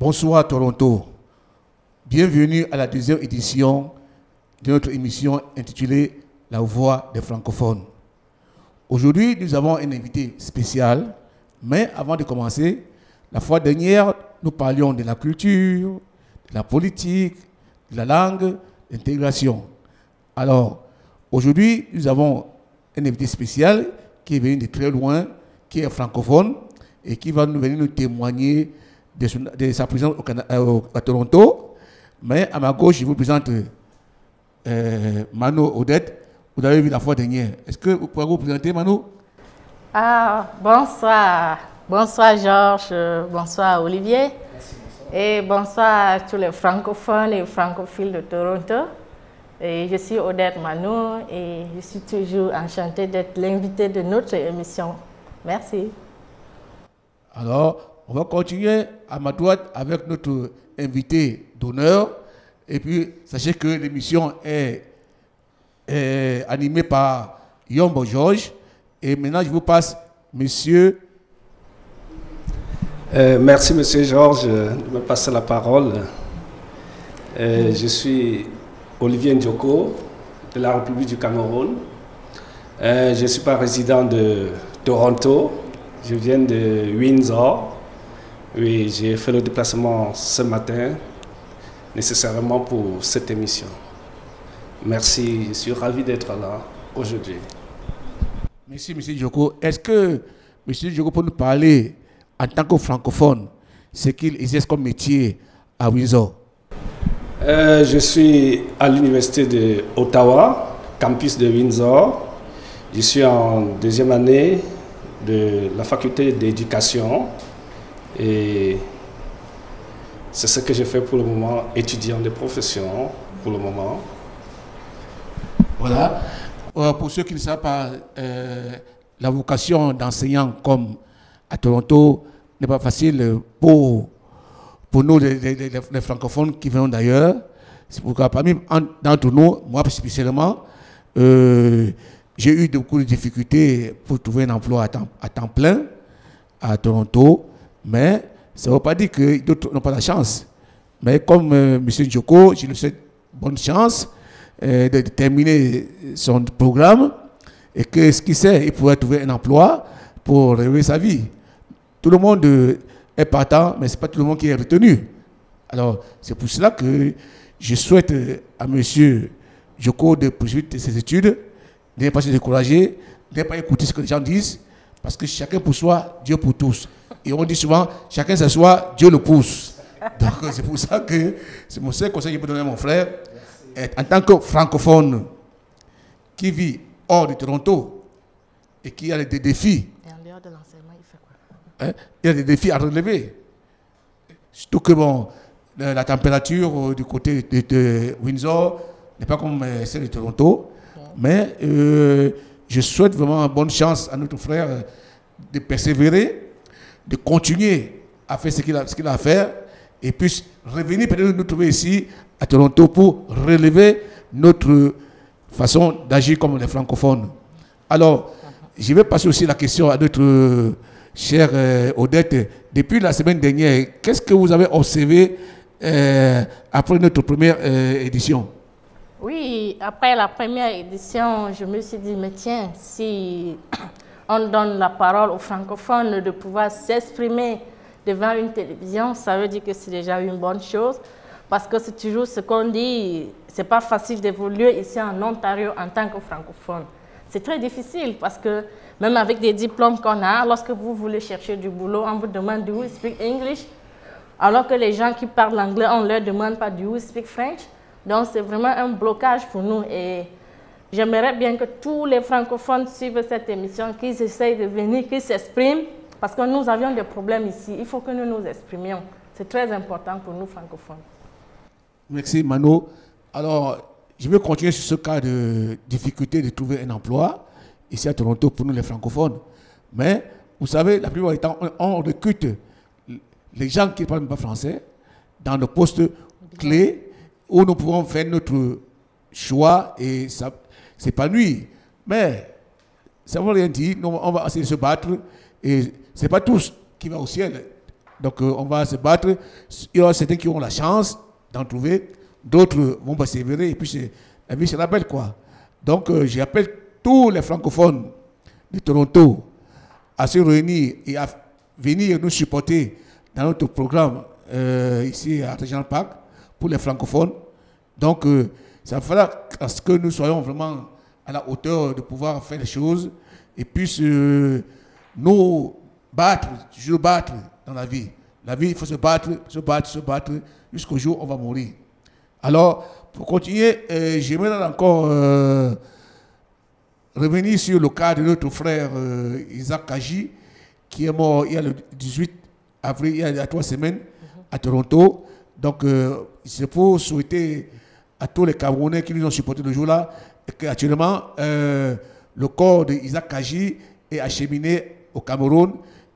Bonsoir Toronto. Bienvenue à la deuxième édition de notre émission intitulée La Voix des francophones. Aujourd'hui, nous avons un invité spécial, mais avant de commencer, la fois dernière, nous parlions de la culture, de la politique, de la langue, de l'intégration. Alors, aujourd'hui, nous avons un invité spécial qui est venu de très loin, qui est francophone et qui va venir nous témoigner de sa présence à Toronto. Mais à ma gauche, je vous présente Mano Odette. Vous l'avez vu la fois dernière. Est-ce que vous pouvez vous présenter, Mano? Bonsoir. Bonsoir, Georges. Bonsoir, Olivier. Merci, bonsoir. Et bonsoir à tous les francophones et francophiles de Toronto. Et je suis Odette Mano et je suis toujours enchantée d'être l'invitée de notre émission. Merci. Alors, on va continuer à ma droite avec notre invité d'honneur. Et puis, sachez que l'émission est animée par Yombo Georges. Et maintenant, je vous passe, monsieur. Merci, monsieur Georges, de me passer la parole. Je suis Olivier Ndjoko, de la République du Cameroun. Je ne suis pas résident de Toronto. Je viens de Windsor. Oui, j'ai fait le déplacement ce matin, nécessairement pour cette émission. Merci, je suis ravi d'être là aujourd'hui. Merci, monsieur Djoko. Est-ce que monsieur Djoko peut nous parler, en tant que francophone, ce qu'il exerce comme métier à Windsor? Je suis à l'université d'Ottawa, campus de Windsor. Je suis en deuxième année de la faculté d'éducation et c'est ce que je fais pour le moment, étudiant de profession pour le moment. Voilà. Pour ceux qui ne savent pas, la vocation d'enseignant comme à Toronto n'est pas facile pour nous, les francophones qui venons d'ailleurs. C'est pourquoi parmi d'entre nous, moi spécialement, j'ai eu beaucoup de difficultés pour trouver un emploi à temps plein à Toronto, mais ça ne veut pas dire que d'autres n'ont pas la chance. Mais comme M. Djoko, je lui souhaite bonne chance de terminer son programme et que ce qu'il sait, il pourrait trouver un emploi pour relever sa vie. Tout le monde est partant, mais ce n'est pas tout le monde qui est retenu. Alors, c'est pour cela que je souhaite à M. Djoko de poursuivre ses études, de ne pas se décourager, de ne pas écouter ce que les gens disent, parce que chacun pour soi, Dieu pour tous. Et on dit souvent, chacun s'assoit, Dieu le pousse. Donc, c'est pour ça que c'est mon seul conseil que je peux donner à mon frère. En tant que francophone qui vit hors de Toronto et qui a des défis, Et en dehors de l'enseignement, il fait quoi? il y a des défis à relever. Surtout que bon, la température du côté de Windsor n'est pas comme celle de Toronto. Mais je souhaite vraiment bonne chance à notre frère de persévérer, de continuer à faire ce qu'il a à faire et puis revenir peut-être nous trouver ici à Toronto pour relever notre façon d'agir comme les francophones. Alors, je vais passer aussi la question à notre chère Odette. Depuis la semaine dernière, qu'est-ce que vous avez observé après notre première édition? Oui, après la première édition, je me suis dit, mais tiens, si on donne la parole aux francophones de pouvoir s'exprimer devant une télévision, ça veut dire que c'est déjà une bonne chose. Parce que c'est toujours ce qu'on dit, c'est pas facile d'évoluer ici en Ontario en tant que francophone. C'est très difficile parce que même avec des diplômes qu'on a, lorsque vous voulez chercher du boulot, on vous demande do you speak English? Alors que les gens qui parlent anglais, on ne leur demande pas do you speak French? Donc c'est vraiment un blocage pour nous et j'aimerais bien que tous les francophones suivent cette émission, qu'ils essayent de venir, qu'ils s'expriment parce que nous avions des problèmes ici. Il faut que nous nous exprimions. C'est très important pour nous francophones. Merci Mano. Alors, je vais continuer sur ce cas de difficulté de trouver un emploi ici à Toronto pour nous les francophones. Mais vous savez, la plupart du temps, on recrute les gens qui ne parlent pas français dans nos postes clés où nous pouvons faire notre choix et s'épanouir. Mais ça ne veut rien dire. Nous, on va essayer de se battre et ce n'est pas tous qui vont au ciel. Donc on va se battre. Il y aura certains qui auront la chance d'en trouver, d'autres vont persévérer et puis la vie sera belle quoi. Donc j'appelle tous les francophones de Toronto à se réunir et à venir nous supporter dans notre programme ici à Regional Park pour les francophones. Donc ça fera que nous soyons vraiment à la hauteur de pouvoir faire les choses et puis nous battre, toujours battre dans la vie. La vie, il faut se battre jusqu'au jour où on va mourir. Alors, pour continuer, j'aimerais encore revenir sur le cas de notre frère Isaac Kaji, qui est mort il y a le 18 avril, il y a 3 semaines, à Toronto. Donc, c'est pour souhaiter à tous les Camerounais qui nous ont supportés le jour-là, qu'actuellement, le corps d'Isaac Kaji est acheminé au Cameroun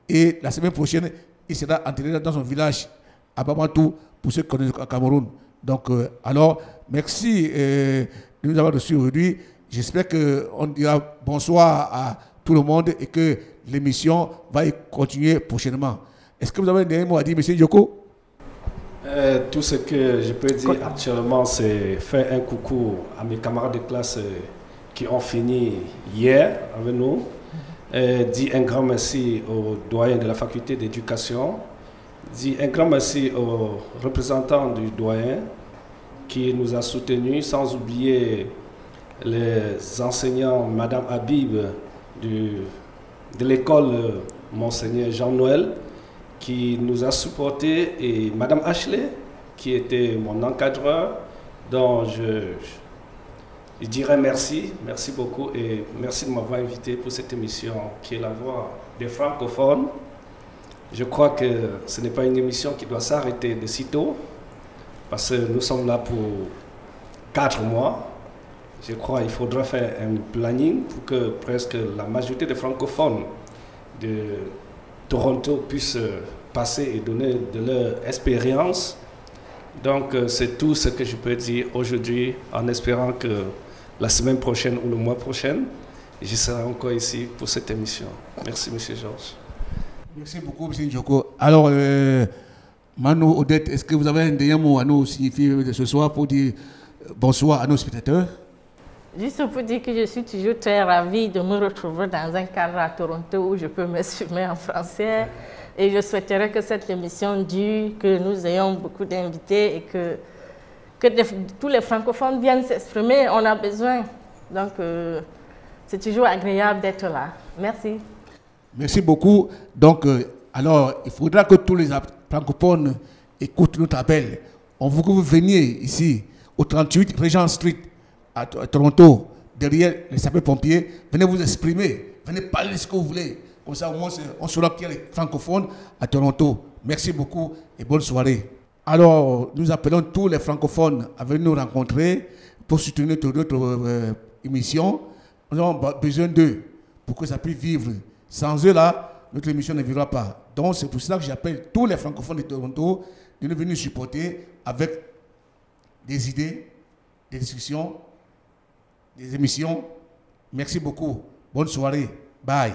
et la semaine prochaine, il sera enterré dans son village à Bamoutou pour ceux qui connaissent le Cameroun. Donc, alors, merci de nous avoir reçus aujourd'hui. J'espère qu'on dira bonsoir à tout le monde et que l'émission va continuer prochainement. Est-ce que vous avez un dernier mot à dire, M. Djoko? Tout ce que je peux dire actuellement, c'est faire un coucou à mes camarades de classe qui ont fini hier avec nous. Dire un grand merci aux doyens de la faculté d'éducation. Dire un grand merci aux représentants du doyen qui nous a soutenus, sans oublier les enseignants, Madame Habib de l'école Monseigneur Jean-Noël, qui nous a supportés, et Madame Ashley, qui était mon encadreur, dont je dirais merci beaucoup, et merci de m'avoir invité pour cette émission qui est la voix des francophones. Je crois que ce n'est pas une émission qui doit s'arrêter de sitôt, parce que nous sommes là pour 4 mois. Je crois qu'il faudra faire un planning pour que presque la majorité des francophones de Toronto puissent passer et donner de leur expérience. Donc c'est tout ce que je peux dire aujourd'hui, en espérant que la semaine prochaine ou le mois prochain, je serai encore ici pour cette émission. Merci, M. Georges. Merci beaucoup, M. Djoko. Alors, Manu, Odette, est-ce que vous avez un dernier mot à nous signifier de ce soir pour dire bonsoir à nos spectateurs? Juste pour dire que je suis toujours très ravie de me retrouver dans un cadre à Toronto où je peux m'exprimer en français. Et je souhaiterais que cette émission dure, que nous ayons beaucoup d'invités et que tous les francophones viennent s'exprimer. On a besoin. Donc, c'est toujours agréable d'être là. Merci. Merci beaucoup. Donc, alors, il faudra que tous les francophones écoutent notre appel. On veut que vous veniez ici, au 38 Regent Street, à Toronto, derrière les sapeurs-pompiers. Venez vous exprimer. Venez parler ce que vous voulez. Comme ça, au moins, on saura qu'il y a les francophones à Toronto. Merci beaucoup et bonne soirée. Alors, nous appelons tous les francophones à venir nous rencontrer pour soutenir notre émission. Nous avons besoin d'eux pour que ça puisse vivre. Sans eux, là, notre émission ne vivra pas. Donc, c'est pour cela que j'appelle tous les francophones de Toronto de nous venir supporter avec des idées, des discussions, des émissions. Merci beaucoup. Bonne soirée. Bye.